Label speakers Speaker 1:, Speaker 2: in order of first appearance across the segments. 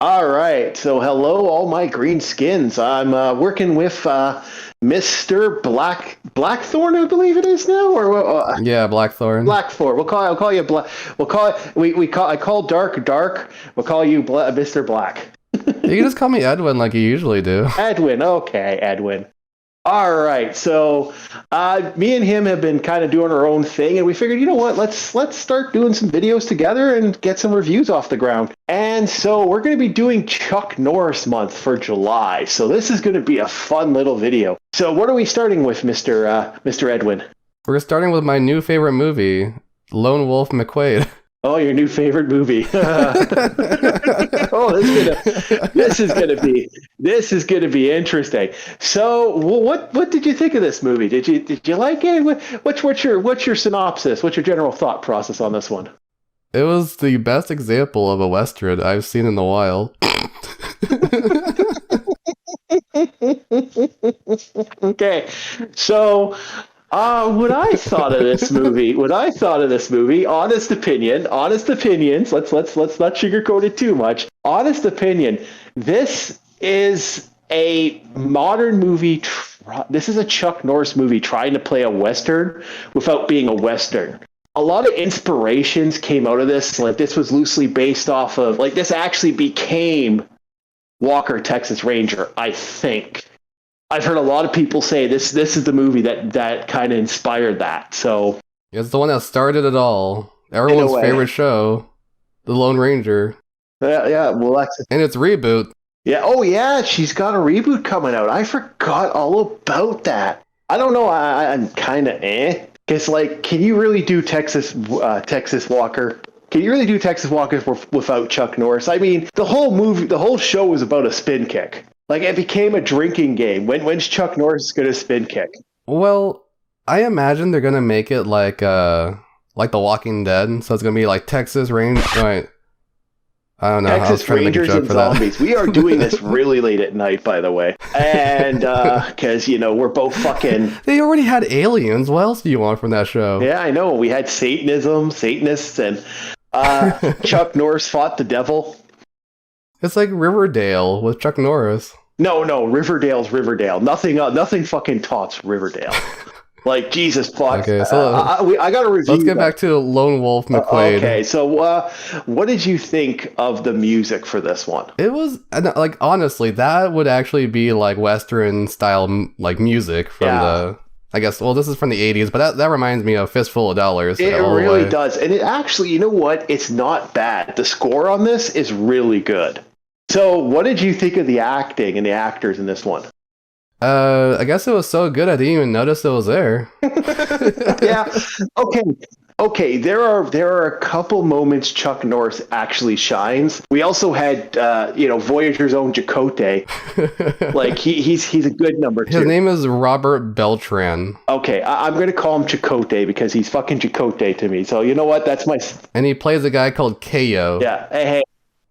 Speaker 1: All right. So, hello, all my green skins. I'm working with Mr. Blackthorn, I believe it is now, or
Speaker 2: Yeah, Blackthorn.
Speaker 1: Blackthorn. I'll call you Black. We'll call it. We call. I call Dark. We'll call you Mr. Black.
Speaker 2: You can just call me Edwin like you usually do.
Speaker 1: Edwin. Okay, Edwin. All right, so me and him have been kind of doing our own thing, and we figured, you know what, let's start doing some videos together and get some reviews off the ground. And so we're going to be doing Chuck Norris month for July. So this is going to be a fun little video. So what are we starting with, Mr. Edwin?
Speaker 2: We're starting with my new favorite movie, Lone Wolf McQuade.
Speaker 1: Oh, your new favorite movie. Oh, this is gonna be interesting. So, what did you think of this movie? Did you like it? What's your synopsis? What's your general thought process on this one?
Speaker 2: It was the best example of a Western I've seen in a while.
Speaker 1: Okay, so what I thought of this movie, honest opinions. Let's not sugarcoat it too much. Honest opinion. This is a modern movie. This is a Chuck Norris movie trying to play a Western without being a Western. A lot of inspirations came out of this. Like this was loosely based off of like this actually became Walker, Texas Ranger, I think. I've heard a lot of people say this is the movie that kind of inspired that. So
Speaker 2: It's the one that started it all. Everyone's favorite show, The Lone Ranger.
Speaker 1: yeah. Well, that's
Speaker 2: And its reboot.
Speaker 1: yeah. Oh, yeah. She's got a reboot coming out. I forgot all about that. I don't know. I'm kind of because like, can you really do Texas Walker? Can you really do Texas Walker without Chuck Norris? I mean, the whole show was about a spin kick. Like it became a drinking game. When's Chuck Norris going to spin kick?
Speaker 2: Well, I imagine they're gonna make it like The Walking Dead. So it's gonna be like Texas Ranger. Right. I don't know.
Speaker 1: Texas
Speaker 2: I was trying
Speaker 1: Rangers
Speaker 2: to make a joke
Speaker 1: and
Speaker 2: for that.
Speaker 1: Zombies. We are doing this really late at night, by the way, and because we're both fucking.
Speaker 2: They already had aliens. What else do you want from that show?
Speaker 1: Yeah, I know. We had Satanists, and Chuck Norris fought the devil.
Speaker 2: It's like Riverdale with Chuck Norris.
Speaker 1: No, Riverdale's Riverdale. Nothing fucking tops Riverdale. Like Jesus fuck.
Speaker 2: Okay, so
Speaker 1: I got to review.
Speaker 2: let's get back to Lone Wolf McQuade.
Speaker 1: Okay, so what did you think of the music for this one?
Speaker 2: It was like honestly, that would actually be like Western style like music from the. I guess well, this is from the '80s, but that reminds me of Fistful of Dollars.
Speaker 1: It really does, and it actually, you know what? It's not bad. The score on this is really good. So, what did you think of the acting and the actors in this one?
Speaker 2: I guess it was so good I didn't even notice it was there.
Speaker 1: Yeah. Okay. There are a couple moments Chuck Norris actually shines. We also had Voyager's own Chakotay. Like he's a good number two.
Speaker 2: His name is Robert Beltran.
Speaker 1: Okay, I'm gonna call him Chakotay because he's fucking Chakotay to me. So you know what? That's my.
Speaker 2: And he plays a guy called KO.
Speaker 1: Yeah. Hey.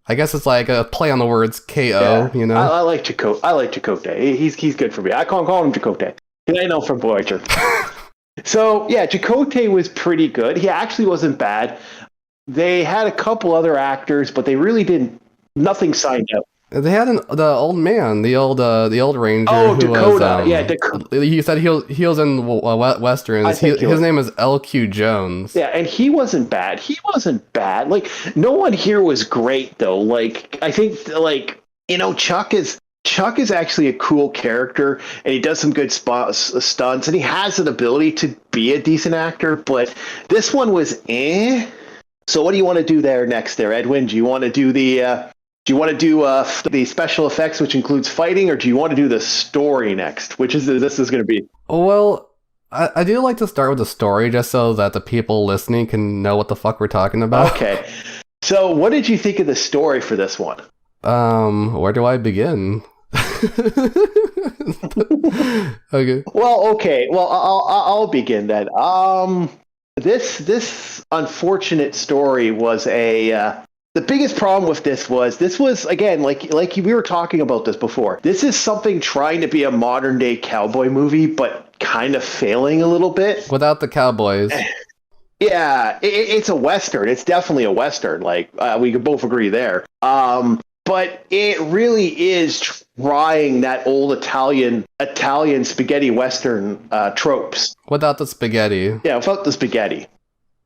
Speaker 2: I guess it's like a play on the words KO,
Speaker 1: Yeah. I like Chakotay. I like Chakotay. He's good for me. I call him Chakotay. I know from Voyager. So yeah, Chakotay was pretty good. He actually wasn't bad. They had a couple other actors, but they really didn't. Nothing signed up.
Speaker 2: They had the old man, the old ranger.
Speaker 1: Oh,
Speaker 2: who
Speaker 1: Dakota.
Speaker 2: Was,
Speaker 1: Dakota.
Speaker 2: He said he was in Westerns. His name is LQ Jones.
Speaker 1: Yeah, and he wasn't bad. Like no one here was great though. Like I think Chuck is actually a cool character, and he does some good stunts, and he has an ability to be a decent actor. But this one was So what do you want to do there next, there, Edwin? Do you want to do the special effects, which includes fighting, or do you want to do the story next? Which is this is going to be?
Speaker 2: Well, I do like to start with the story just so that the people listening can know what the fuck we're talking about.
Speaker 1: Okay. So what did you think of the story for this one?
Speaker 2: Where do I begin? Okay.
Speaker 1: Well, I'll begin then. This unfortunate story was the biggest problem with this was again like we were talking about this before. This is something trying to be a modern day cowboy movie, but kind of failing a little bit
Speaker 2: without the cowboys.
Speaker 1: Yeah, it's a Western. It's definitely a Western. Like we could both agree there. But but it really is trying that old Italian spaghetti Western tropes.
Speaker 2: Without the spaghetti.
Speaker 1: Yeah, without the spaghetti.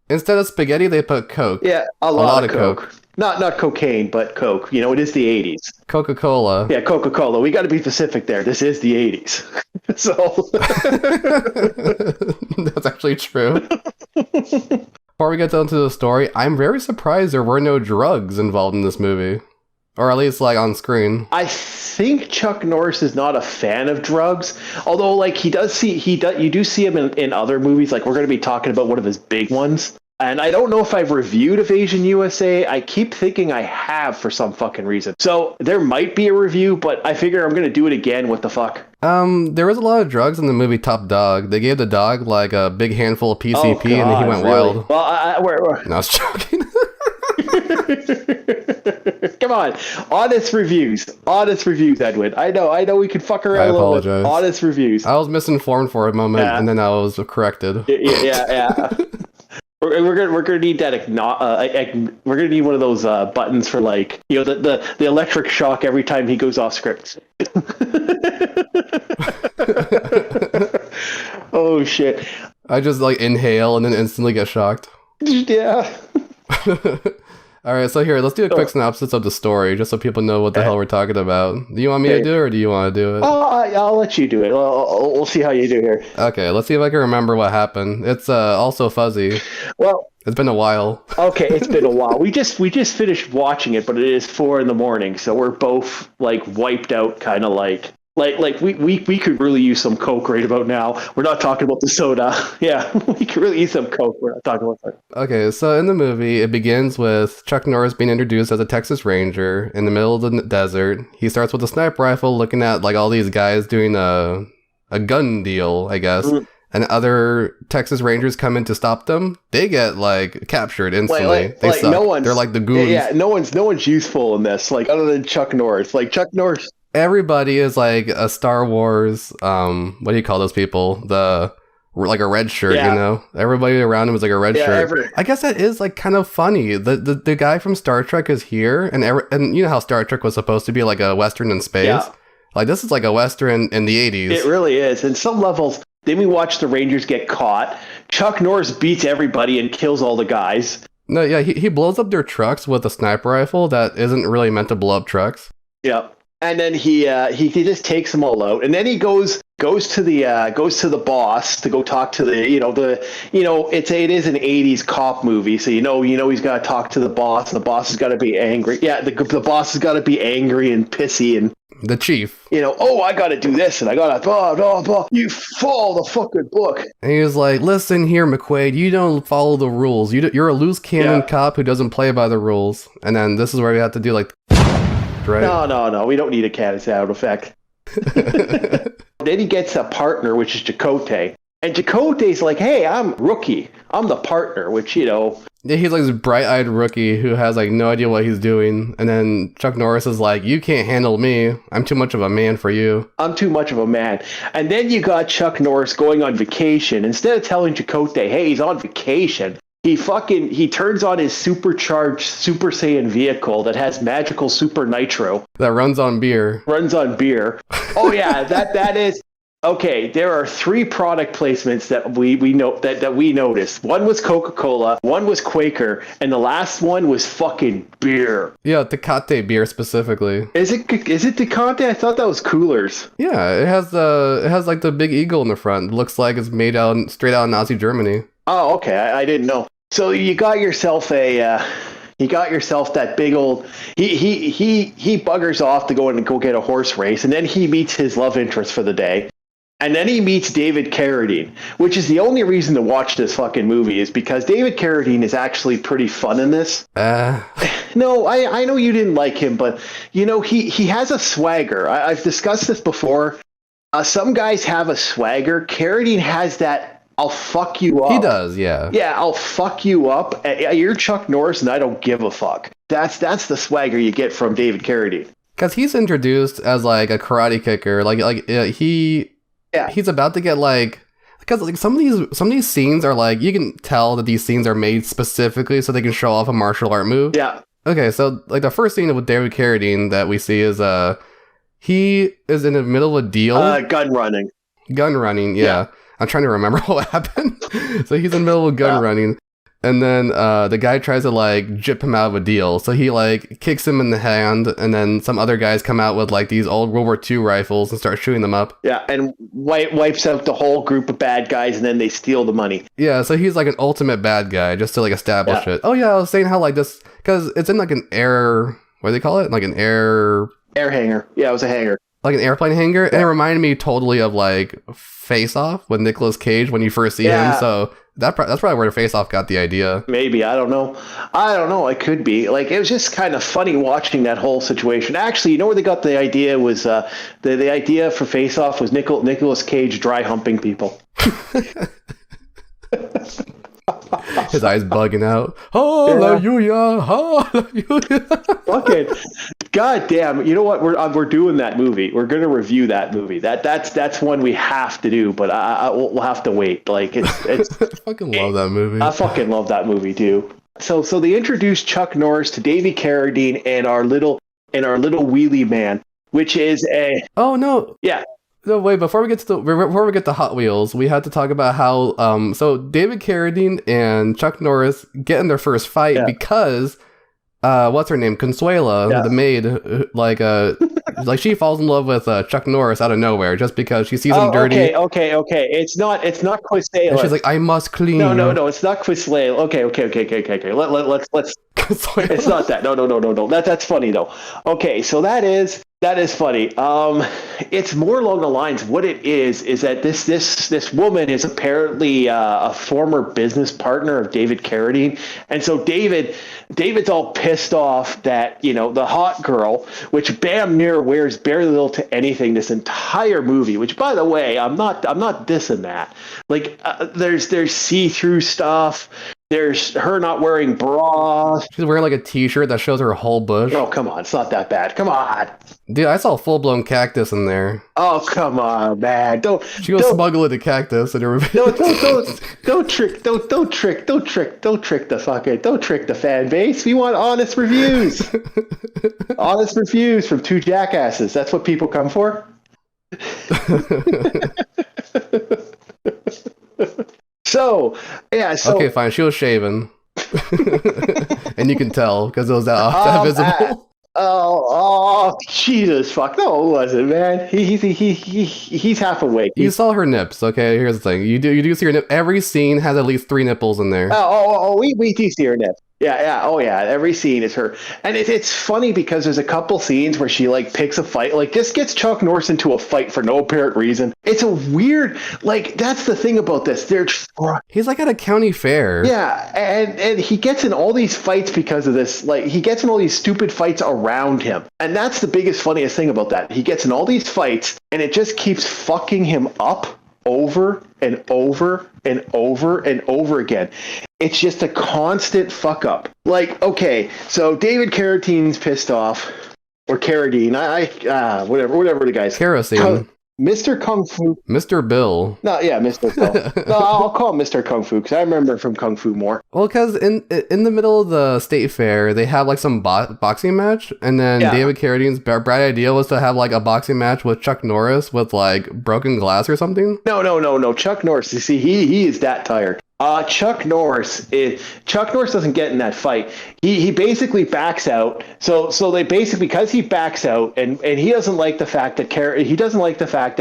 Speaker 2: Instead of spaghetti, they put Coke.
Speaker 1: Yeah, a lot of Coke. Not cocaine, but Coke. You know, it is the 80s.
Speaker 2: Coca-Cola.
Speaker 1: Yeah, Coca-Cola. We got to be specific there. This is the 80s. So
Speaker 2: That's actually true. Before we get into the story, I'm very surprised there were no drugs involved in this movie. Or at least, like, on screen.
Speaker 1: I think Chuck Norris is not a fan of drugs. Although, like, you do see him in other movies. Like, we're going to be talking about one of his big ones. And I don't know if I've reviewed Evasion USA. I keep thinking I have for some fucking reason. So there might be a review, but I figure I'm going to do it again. What the fuck?
Speaker 2: There was a lot of drugs in the movie Top Dog. They gave the dog like a big handful of PCP and then he went wild.
Speaker 1: Well,
Speaker 2: No, I was joking.
Speaker 1: Come on. Honest reviews, Edwin. I know we can fuck around a little bit. Honest reviews.
Speaker 2: I was misinformed for a moment and then I was corrected.
Speaker 1: Yeah. We're gonna need that. We're gonna need one of those buttons for, like, you know, the electric shock every time he goes off script. Oh shit!
Speaker 2: I just like inhale and then instantly get shocked.
Speaker 1: Yeah.
Speaker 2: All right, so here, let's do a quick synopsis of the story, just so people know what the hell we're talking about. Do you want me to do it, or do you want to do it?
Speaker 1: I'll let you do it. We'll see how you do here.
Speaker 2: Okay, let's see if I can remember what happened. It's also fuzzy.
Speaker 1: Well,
Speaker 2: it's been a while.
Speaker 1: Okay, it's been a while. We just finished watching it, but it is 4 a.m, so we're both like wiped out, kind of like we could really use some Coke right about now. We're not talking about the soda. Yeah, we could really use some Coke. We're not talking about that.
Speaker 2: Okay, so in the movie, it begins with Chuck Norris being introduced as a Texas Ranger in the middle of the desert. He starts with a sniper rifle, looking at like all these guys doing a gun deal, I guess. Mm-hmm. And other Texas Rangers come in to stop them. They get like captured instantly. They suck. They're like the goons.
Speaker 1: Yeah, no one's useful in this. Like, other than Chuck Norris. Like, Chuck Norris.
Speaker 2: Everybody is like a Star Wars, what do you call those people? Like a red shirt, you know? Everybody around him is like a red shirt. I guess that is like kind of funny. The guy from Star Trek is here, and you know how Star Trek was supposed to be like a Western in space? Yeah. Like, this is like a Western in the 80s.
Speaker 1: It really is. In some levels, then we watch the Rangers get caught. Chuck Norris beats everybody and kills all the guys.
Speaker 2: No, yeah, he blows up their trucks with a sniper rifle that isn't really meant to blow up trucks.
Speaker 1: Yeah. And then he just takes them all out, and then he goes to the boss to go talk to it is an 80s cop movie, so you know he's got to talk to the boss. The boss has got to be angry. Yeah, the boss has got to be angry and pissy, and
Speaker 2: the chief.
Speaker 1: I got to do this, and I got to blah. You follow the fucking book.
Speaker 2: And he was like, "Listen here, McQuade, you don't follow the rules. You're a loose cannon cop who doesn't play by the rules." And then this is where we have to do like. Right? No, we don't need a cannon sound effect. Then he gets a partner, which is Chakotay. And Chakotay's like, hey, I'm rookie. I'm the partner, which, Yeah, he's like this bright-eyed rookie who has like no idea what he's doing. And then Chuck Norris is like, you can't handle me. I'm too much of a man for you.
Speaker 1: I'm too much of a man. And then you got Chuck Norris going on vacation. Instead of telling Chakotay, hey, he's on vacation, he turns on his supercharged Super Saiyan vehicle that has magical super nitro.
Speaker 2: That runs on beer.
Speaker 1: Oh yeah, that is okay. There are 3 product placements that we know that we noticed. One was Coca-Cola, one was Quaker, and the last one was fucking beer.
Speaker 2: Yeah, Tecate beer specifically.
Speaker 1: Is it Tecate? I thought that was Coolers.
Speaker 2: Yeah, it has like the big eagle in the front. It looks like it's made straight out of Nazi Germany. Oh,
Speaker 1: okay. I didn't know. So you got yourself that big old. He buggers off to go get a horse race, and then he meets his love interest for the day, and then he meets David Carradine, which is the only reason to watch this fucking movie is because David Carradine is actually pretty fun in this. No, I know you didn't like him, but he has a swagger. I've discussed this before. Some guys have a swagger. Carradine has that. I'll fuck you up.
Speaker 2: He does, yeah.
Speaker 1: Yeah, I'll fuck you up. You're Chuck Norris, and I don't give a fuck. That's the swagger you get from David Carradine.
Speaker 2: Because he's introduced as like a karate kicker, he's about to get like, because like some of these scenes are like, you can tell that these scenes are made specifically so they can show off a martial art move.
Speaker 1: Yeah.
Speaker 2: Okay, so like the first scene with David Carradine that we see is he is in the middle of a deal.
Speaker 1: Gun running.
Speaker 2: Gun running, yeah. I'm trying to remember what happened. So he's in the middle of gun running. And then the guy tries to like jip him out of a deal. So he like kicks him in the hand, and then some other guys come out with like these old World War II rifles and start shooting them up.
Speaker 1: Yeah, and wipes out the whole group of bad guys, and then they steal the money.
Speaker 2: Yeah, so he's like an ultimate bad guy just to like establish it. Oh yeah, I was saying how like this, because it's in like an air, what do they call it? Like an air
Speaker 1: hangar. Yeah, it was a hangar.
Speaker 2: Like an airplane hangar, and it reminded me totally of like Face Off with Nicolas Cage when you first see him. So that's probably where Face Off got the idea.
Speaker 1: Maybe, I don't know. It could be. Like, it was just kind of funny watching that whole situation. Actually, you know where they got the idea was the idea for Face Off was Nicolas Cage dry humping people.
Speaker 2: His eyes bugging out. Hallelujah, hallelujah.
Speaker 1: Fucking goddamn! You know what? We're doing that movie. We're gonna review that movie. That's one we have to do. But we'll have to wait. Like it's.
Speaker 2: I fucking love that movie.
Speaker 1: I fucking love that movie too. So they introduced Chuck Norris to David Carradine and our little wheelie man, which is a.
Speaker 2: Oh no!
Speaker 1: Yeah.
Speaker 2: No, wait, before we get to Hot Wheels, we had to talk about how so David Carradine and Chuck Norris get in their first fight because what's her name? Consuela, the maid, like she falls in love with Chuck Norris out of nowhere just because she sees him dirty.
Speaker 1: Okay. It's not Consuela.
Speaker 2: And she's like, I must clean.
Speaker 1: No, it's not Consuela. Okay. Let's. It's not that. No. That's funny though. Okay, so that is funny. It's more along the lines of what it is that this woman is apparently a former business partner of David Carradine, and so David's all pissed off that the hot girl, which damn near wears very little to anything this entire movie. Which, by the way, I'm not dissing that. Like there's see-through stuff. There's her not wearing bra.
Speaker 2: She's wearing like a t-shirt that shows her whole bush.
Speaker 1: Oh, come on. It's not that bad. Come on.
Speaker 2: Dude, I saw a full-blown cactus in there.
Speaker 1: Oh, come on, man.
Speaker 2: She goes smuggling the cactus and
Speaker 1: don't trick the fan base. We want honest reviews. Honest reviews from two jackasses. That's what people come for.
Speaker 2: Okay, fine. She was shaven, and you can tell because it was that visible.
Speaker 1: Jesus fuck! No, it wasn't, man. He's half awake.
Speaker 2: You saw her nips. Okay, here's the thing. You do see her nip. Every scene has at least 3 nipples in there.
Speaker 1: We do see her nips. Yeah. Oh, yeah. Every scene is her. And it's funny because there's a couple scenes where she, like, picks a fight. Like, just gets Chuck Norris into a fight for no apparent reason. It's a weird... Like, that's the thing about this.
Speaker 2: He's, like, at a county fair.
Speaker 1: Yeah, and he gets in all these fights because of this. Like, he gets in all these stupid fights around him. And that's the biggest, funniest thing about that. He gets in all these fights, and it just keeps fucking him up over and over and over and over again. It's just a constant fuck up. Like, okay, so David Carradine's pissed off, or Carradine, whatever the guy's.
Speaker 2: Kerosene.
Speaker 1: Mr. Kung Fu.
Speaker 2: Mr. Bill.
Speaker 1: No, yeah, Mr. Bill. No, I'll call him Mr. Kung Fu because I remember him from Kung Fu more.
Speaker 2: Well, because in the middle of the state fair, they have like some boxing match, and then David Carradine's bright idea was to have like a boxing match with Chuck Norris with like broken glass or something.
Speaker 1: No. Chuck Norris, you see, he is that tired. Chuck Norris doesn't get in that fight. He basically backs out. So they basically, because he backs out and he doesn't like the fact that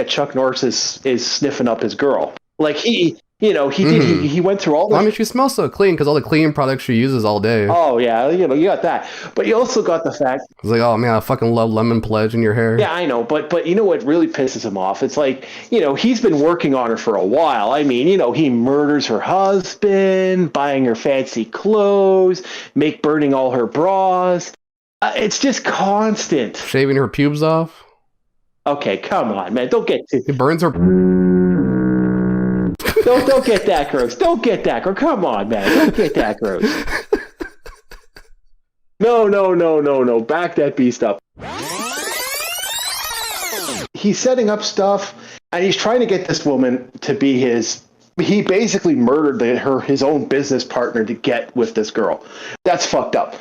Speaker 1: Chuck Norris is sniffing up his girl. Like he went through all this.
Speaker 2: Well, I mean, she smells so clean because all the cleaning products she uses all day.
Speaker 1: Oh yeah, you got that. But you also got the fact.
Speaker 2: It's like, oh man, I fucking love lemon pledge in your hair.
Speaker 1: Yeah, I know, but you know what really pisses him off? It's like, he's been working on her for a while. I mean, he murders her husband, buying her fancy clothes, burning all her bras. It's just constant.
Speaker 2: Shaving her pubes off.
Speaker 1: Okay, come on, man. Don't get too...
Speaker 2: He burns her...
Speaker 1: Don't get that gross. Don't get that gross. Come on, man. Don't get that gross. No. Back that beast up. He's setting up stuff, and he's trying to get this woman to be his... He basically murdered his own business partner to get with this girl. That's fucked up.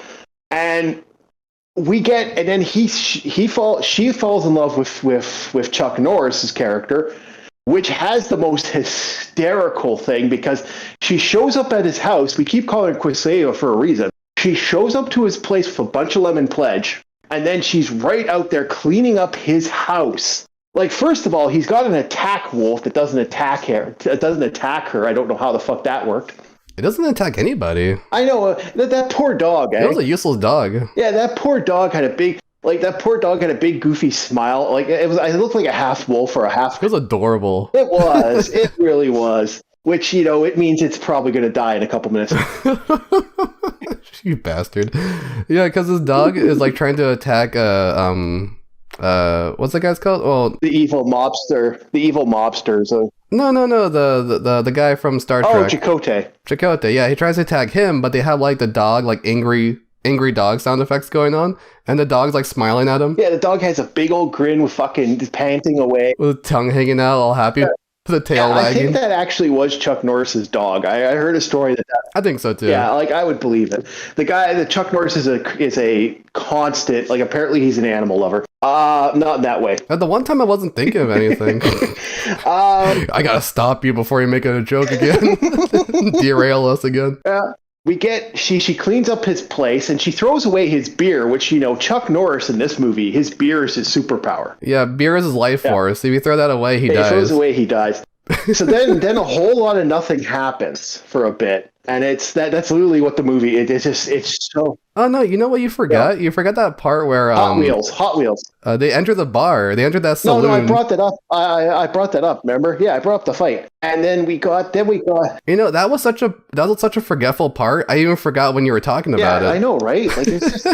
Speaker 1: And then she falls in love with Chuck Norris's character, which has the most hysterical thing because she shows up at his house. We keep calling her Quiseo for a reason. She shows up to his place with a bunch of lemon pledge, and then she's right out there cleaning up his house. Like, first of all, he's got an attack wolf that doesn't attack her. I don't know how the fuck that worked.
Speaker 2: It doesn't attack anybody.
Speaker 1: I know that poor dog.
Speaker 2: It was a useless dog.
Speaker 1: Yeah, that poor dog had a big goofy smile. Like it looked like a half wolf or a half.
Speaker 2: It was adorable.
Speaker 1: It was. It really was. Which, it means it's probably going to die in a couple minutes.
Speaker 2: You bastard. Yeah, because this dog is like trying to attack what's that guy's called? Oh,
Speaker 1: the evil mobster. So.
Speaker 2: No, the guy from Star Trek.
Speaker 1: Oh, Chakotay.
Speaker 2: Yeah, he tries to attack him, but they have like the dog, like angry dog sound effects going on, and the dog's like smiling at him.
Speaker 1: Yeah, the dog has a big old grin with fucking panting away.
Speaker 2: With the tongue hanging out, all happy. Yeah. The tail wagging.
Speaker 1: I think that actually was Chuck Norris's dog. I heard a story that.
Speaker 2: I think so too.
Speaker 1: Yeah, like I would believe it. The Chuck Norris is a constant. Like apparently he's an animal lover. Not in that way.
Speaker 2: At the one time I wasn't thinking of anything. I gotta stop you before you make it a joke again. Derail us again.
Speaker 1: She cleans up his place and she throws away his beer, which, Chuck Norris in this movie, his beer is his superpower.
Speaker 2: Yeah, beer is his life force. If you throw that away, he dies.
Speaker 1: He throws away, he dies. So then a whole lot of nothing happens for a bit. And that's literally what the movie it's so.
Speaker 2: Oh no! You know what you forgot? Yeah. You forgot that part where
Speaker 1: Hot Wheels.
Speaker 2: They enter the bar. They enter that saloon.
Speaker 1: No, I brought that up. I brought that up. Remember? Yeah, I brought up the fight, and then we got. That
Speaker 2: was such a forgetful part. I even forgot when you were talking about it.
Speaker 1: I know, right? Like it's just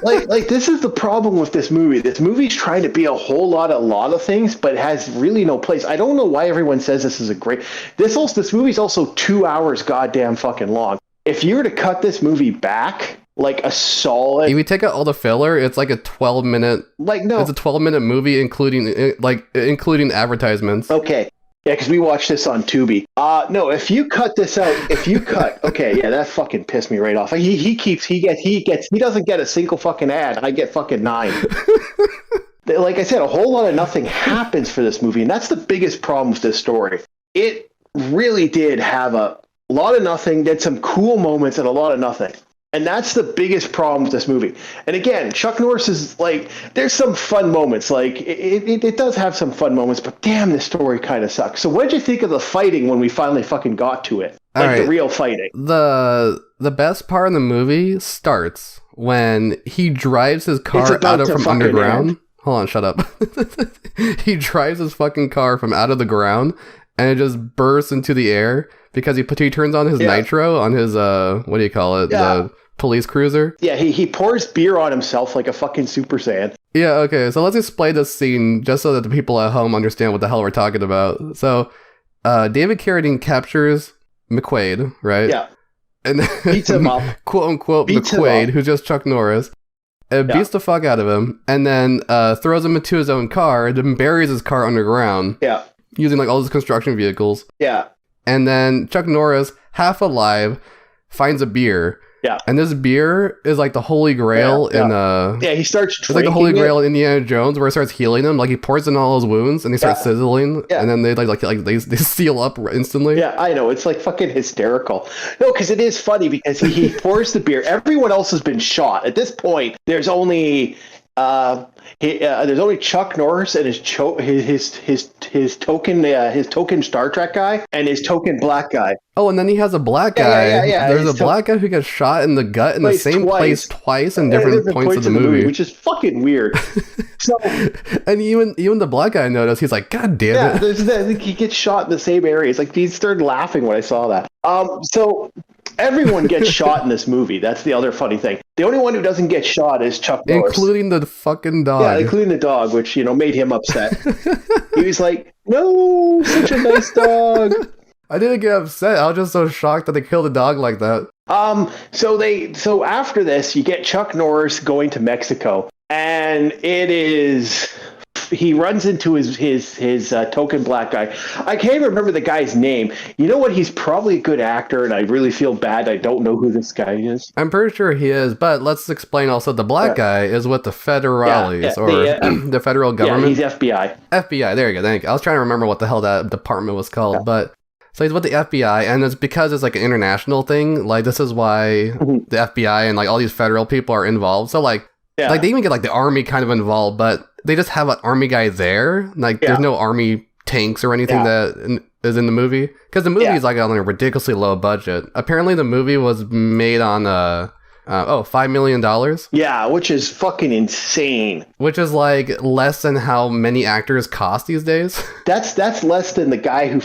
Speaker 1: like this is the problem with this movie. This movie's trying to be a lot of things, but has really no place. I don't know why everyone says this is a great. This movie's also 2 hours goddamn fucking long. If you were to cut this movie back, like a solid.
Speaker 2: If you take out all the filler, it's like a 12-minute. Like no, it's a 12-minute movie, including advertisements.
Speaker 1: Okay. Yeah, because we watched this on Tubi. No, if you cut this out, okay, yeah, that fucking pissed me right off. He doesn't get a single fucking ad. I get fucking 9. Like I said, a whole lot of nothing happens for this movie, and that's the biggest problem with this story. It really did have a lot of nothing, did some cool moments and a lot of nothing. And that's the biggest problem with this movie. And again, Chuck Norris is like, there's some fun moments. Like, it does have some fun moments, but damn, this story kind of sucks. So what did you think of the fighting when we finally fucking got to it? Like, the real fighting.
Speaker 2: The best part in the movie starts when he drives his car from underground. Hold on, shut up. He drives his fucking car from out of the ground, and it just bursts into the air because he turns on his nitro on his, what do you call it? Yeah. The police cruiser.
Speaker 1: Yeah, he pours beer on himself like a fucking Super Saiyan.
Speaker 2: Yeah, okay, so let's explain this scene just so that the people at home understand what the hell we're talking about. So, David Carradine captures McQuade, right?
Speaker 1: Yeah.
Speaker 2: And
Speaker 1: beats him up.
Speaker 2: Quote unquote McQuade, who's just Chuck Norris, and beats the fuck out of him, and then throws him into his own car, and then buries his car underground.
Speaker 1: Yeah.
Speaker 2: Using like all his construction vehicles.
Speaker 1: Yeah.
Speaker 2: And then Chuck Norris, half alive, finds a beer.
Speaker 1: Yeah.
Speaker 2: And this beer is like the holy grail
Speaker 1: he starts drinking.
Speaker 2: It's like the holy grail in Indiana Jones where it starts healing him. Like he pours in all his wounds and they start sizzling. Yeah. And then they they seal up instantly.
Speaker 1: Yeah, I know. It's like fucking hysterical. No, because it is funny because he pours the beer. Everyone else has been shot. At this point, there's only Chuck Norris and his token Star Trek guy and his token black guy.
Speaker 2: Oh, and then he has a black guy. Yeah. There's a black guy who gets shot in the gut in the same place twice in different points of the movie,
Speaker 1: which is fucking weird. So,
Speaker 2: and even the black guy noticed. He's like, "God damn it!"
Speaker 1: Yeah, he gets shot in the same area. It's like he started laughing when I saw that. So everyone gets shot in this movie. That's the other funny thing. The only one who doesn't get shot is Chuck Norris.
Speaker 2: Including the fucking dog.
Speaker 1: Yeah, including the dog, which, made him upset. He was like, no, such a nice dog.
Speaker 2: I didn't get upset. I was just so shocked that they killed a dog like that.
Speaker 1: So after this, you get Chuck Norris going to Mexico. And it is he runs into his token black guy. I can't even remember the guy's name. You know what? He's probably a good actor, and I really feel bad. I don't know who this guy is.
Speaker 2: I'm pretty sure he is, but let's explain also the black guy is with the federales, the federal government.
Speaker 1: Yeah, he's FBI.
Speaker 2: FBI, there you go, thank you. I was trying to remember what the hell that department was called, but so he's with the FBI, and it's because it's like an international thing. Like, this is why the FBI and like all these federal people are involved. So like they even get like the army kind of involved, but they just have an army guy there. Like, there's no army tanks or anything that is in the movie, because the movie is like on a ridiculously low budget. Apparently the movie was made on $5 million.
Speaker 1: Yeah, which is fucking insane.
Speaker 2: Which is like less than how many actors cost these days.
Speaker 1: That's less than the guy who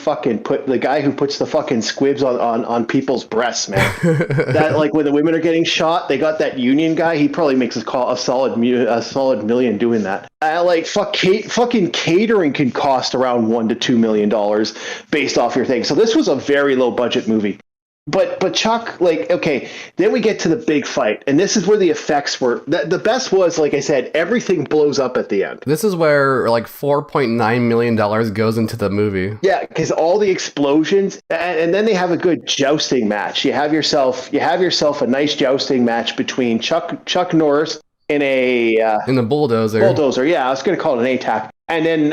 Speaker 1: puts the fucking squibs on people's breasts, man. That, like, when the women are getting shot, they got that union guy. He probably makes a solid $1 million doing that. Fucking catering can cost around $1 to $2 million based off your thing. So this was a very low budget movie. But Chuck, like, okay, then we get to the big fight, and this is where the effects were. The best was, like I said, everything blows up at the end.
Speaker 2: This is where like $4.9 million goes into the movie.
Speaker 1: Yeah, because all the explosions, and then they have a good jousting match. You have yourself a nice jousting match between Chuck Norris in a
Speaker 2: bulldozer.
Speaker 1: Yeah, I was going to call it an ATAC, and then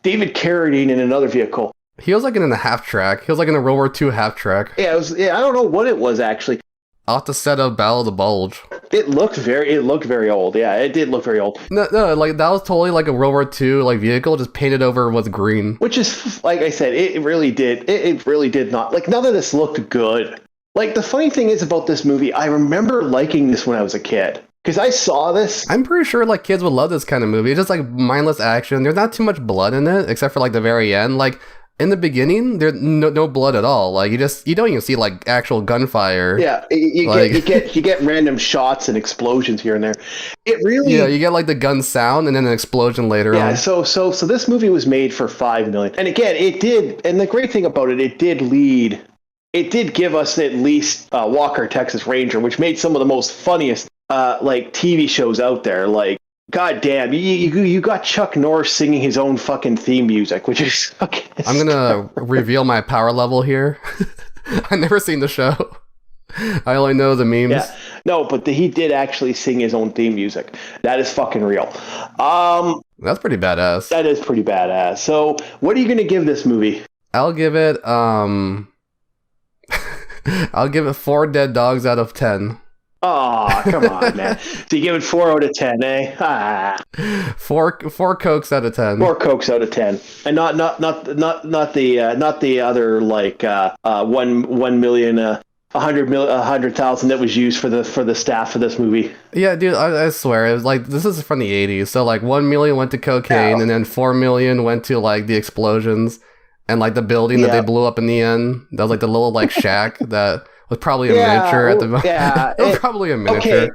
Speaker 1: David Carradine in another vehicle.
Speaker 2: He was like in a half track. He was like in a World War II half track.
Speaker 1: Yeah, it was. Yeah, I don't know what it was actually.
Speaker 2: Off the set of Battle of the Bulge.
Speaker 1: It looked very old. Yeah, it did look very old.
Speaker 2: No, like that was totally like a World War II like vehicle, just painted over with green.
Speaker 1: Which is, like I said, it really did. It really did not. Like, none of this looked good. Like, the funny thing is about this movie, I remember liking this when I was a kid. Because I saw this.
Speaker 2: I'm pretty sure like kids would love this kind of movie. It's just like mindless action. There's not too much blood in it, except for like the very end. Like, in the beginning, there's no blood at all. Like, you don't even see like actual gunfire.
Speaker 1: Yeah, you get random shots and explosions here and there. It really,
Speaker 2: you get like the gun sound and then an explosion later on.
Speaker 1: Yeah, so this movie was made for $5 million, and again, it did. And the great thing about it, it did give us at least Walker, Texas Ranger, which made some of the most funniest like TV shows out there. Like, God damn, you got Chuck Norris singing his own fucking theme music, which is fucking...
Speaker 2: I'm gonna reveal my power level here. I've never seen the show. I only know the memes.
Speaker 1: Yeah, no, but he did actually sing his own theme music. That is fucking real.
Speaker 2: That's pretty badass.
Speaker 1: That is pretty badass. So, what are you gonna give this movie?
Speaker 2: I'll give it 4 dead dogs out of 10.
Speaker 1: Oh, come on, man. So you give it 4 out of 10, eh? Ah.
Speaker 2: 4 Cokes out of 10.
Speaker 1: 4 Cokes out of 10. And not the other like 1 million 100,000 that was used for the staff of this movie.
Speaker 2: Yeah, dude, I swear, it was like, this is from the 80s. So like 1 million went to cocaine, and then 4 million went to like the explosions and like the building that they blew up in the end. That was like the little like shack that was probably a miniature at the moment. Yeah, it was probably a miniature.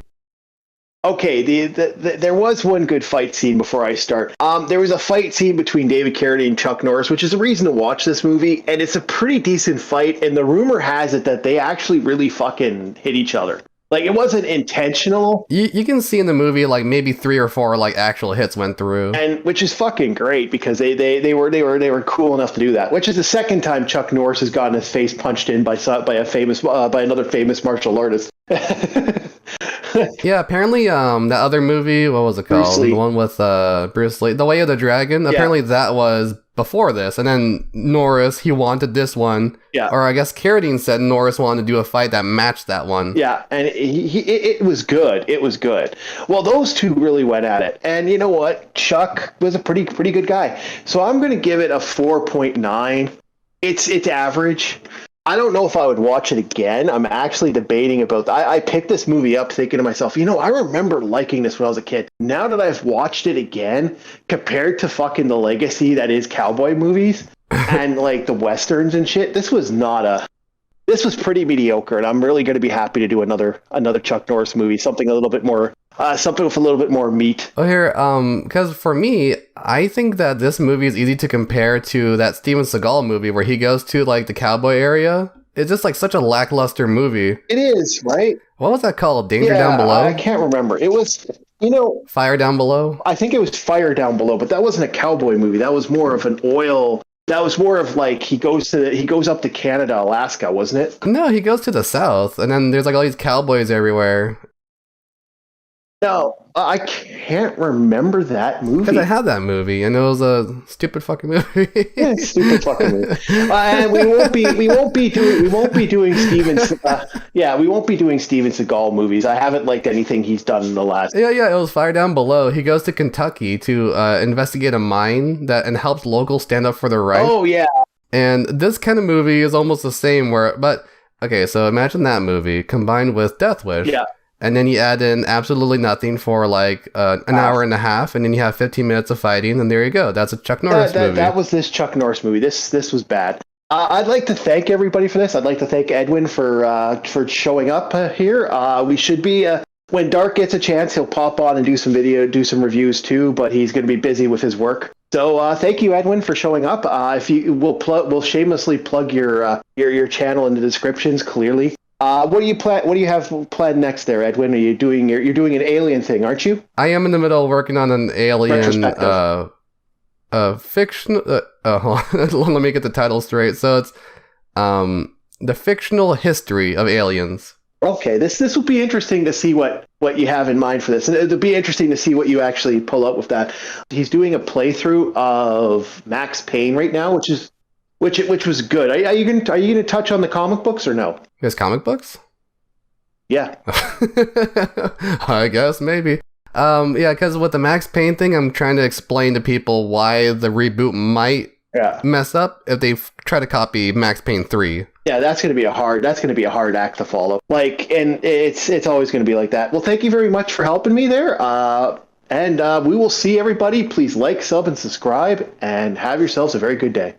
Speaker 1: Okay, there was one good fight scene before I start. There was a fight scene between David Carradine and Chuck Norris, which is a reason to watch this movie, and it's a pretty decent fight, and the rumor has it that they actually really fucking hit each other. Like, it wasn't intentional.
Speaker 2: You can see in the movie like maybe 3 or 4 like actual hits went through,
Speaker 1: and which is fucking great because they were cool enough to do that. Which is the second time Chuck Norris has gotten his face punched in by another famous martial artist.
Speaker 2: Yeah, apparently that other movie, what was it called? The one with Bruce Lee, The Way of the Dragon. Apparently that was before this, and then Norris, he wanted this one. Yeah. Or I guess Carradine said Norris wanted to do a fight that matched that one.
Speaker 1: Yeah, and it was good. It was good. Well, those two really went at it. And you know what? Chuck was a pretty good guy. So I'm going to give it a 4.9. It's average. I don't know if I would watch it again. I'm actually debating about that. I picked this movie up thinking to myself, I remember liking this when I was a kid. Now that I've watched it again, compared to fucking the legacy that is cowboy movies and like the westerns and shit, this was pretty mediocre, and I'm really going to be happy to do another Chuck Norris movie, something a little bit more something with a little bit more meat.
Speaker 2: Oh, here, because for me, I think that this movie is easy to compare to that Steven Seagal movie where he goes to like the cowboy area. It's just like such a lackluster movie.
Speaker 1: It is, right?
Speaker 2: What was that called? Danger Down Below?
Speaker 1: I can't remember. It was.
Speaker 2: Fire Down Below?
Speaker 1: I think it was Fire Down Below, but that wasn't a cowboy movie. That was more of an oil. That was more of like he goes up to Canada, Alaska, wasn't it?
Speaker 2: No, he goes to the south, and then there's like all these cowboys everywhere.
Speaker 1: No, I can't remember that movie.
Speaker 2: Because I had that movie, and it was a stupid fucking movie.
Speaker 1: Yeah, stupid fucking movie. And we won't be doing Steven. We won't be doing Steven Seagal movies. I haven't liked anything he's done in the last.
Speaker 2: Yeah, it was Fire Down Below. He goes to Kentucky to investigate a mine and helps locals stand up for their rights.
Speaker 1: Oh yeah.
Speaker 2: And this kind of movie is almost the same. Okay, so imagine that movie combined with Death Wish.
Speaker 1: Yeah.
Speaker 2: And then you add in absolutely nothing for like an hour and a half, and then you have 15 minutes of fighting, and there you go. That's a Chuck Norris movie.
Speaker 1: That was this Chuck Norris movie. This was bad. I'd like to thank everybody for this. I'd like to thank Edwin for showing up here. We should be when Dark gets a chance, he'll pop on and do some reviews too. But he's going to be busy with his work. So thank you, Edwin, for showing up. If you we'll shamelessly plug your channel in the descriptions. Clearly. What do you have planned next there, Edwin? You're doing an alien thing, aren't you?
Speaker 2: I am in the middle of working on an alien fiction. Hold on, let me get the title straight. So it's the fictional history of aliens.
Speaker 1: Okay, this will be interesting to see what you have in mind for this, and it'll be interesting to see what you actually pull up with that. He's doing a playthrough of Max Payne right now, which was good. Are you going to touch on the comic books or no?
Speaker 2: His comic books?
Speaker 1: Yeah.
Speaker 2: I guess maybe. Because with the Max Payne thing, I'm trying to explain to people why the reboot might mess up if they try to copy Max Payne 3.
Speaker 1: Yeah, that's going to be a hard act to follow. And it's always going to be like that. Well, thank you very much for helping me there. And we will see everybody. Please like, sub, and subscribe, and have yourselves a very good day.